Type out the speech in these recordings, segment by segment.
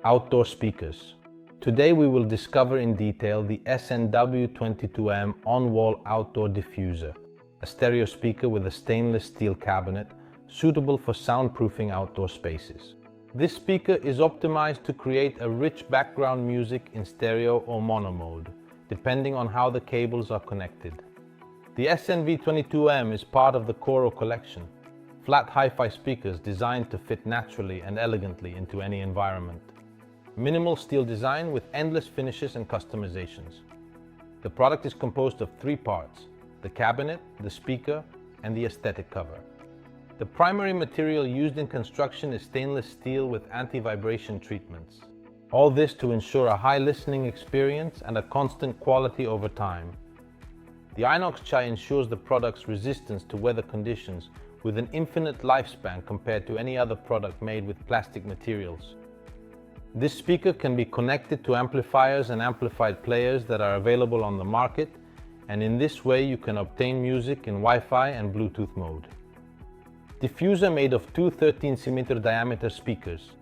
Outdoor speakers. Today we will discover in detail the SNW22M on-wall outdoor diffuser, a stereo speaker with a stainless steel cabinet suitable for soundproofing outdoor spaces. This speaker is optimized to create a rich background music in stereo or mono mode, depending on how the cables are connected. The SNW22M is part of the CORO collection, flat hi-fi speakers designed to fit naturally and elegantly into any environment. Minimal steel design with endless finishes and customizations. The product is composed of 3 parts: the cabinet, the speaker, and the aesthetic cover. The primary material used in construction is stainless steel with anti-vibration treatments. All this to ensure a high listening experience and a constant quality over time. The inox chai ensures the product's resistance to weather conditions with an infinite lifespan compared to any other product made with plastic materials. This speaker can be connected to amplifiers and amplified players that are available on the market, and in this way you can obtain music in Wi-Fi and Bluetooth mode. Diffuser made of two 13cm diameter speakers.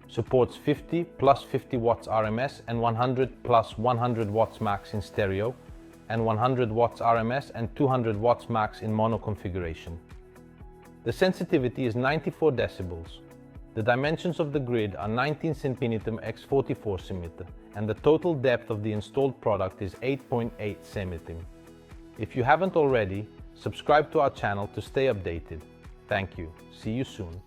Supports 50 plus 50 watts RMS and 100 plus 100 watts max in stereo, and 100 watts RMS and 200 watts max in mono configuration. The sensitivity is 94 decibels. The dimensions of the grid are 19 cm x 44 cm, and the total depth of the installed product is 8.8 cm. If you haven't already, subscribe to our channel to stay updated. Thank you. See you soon.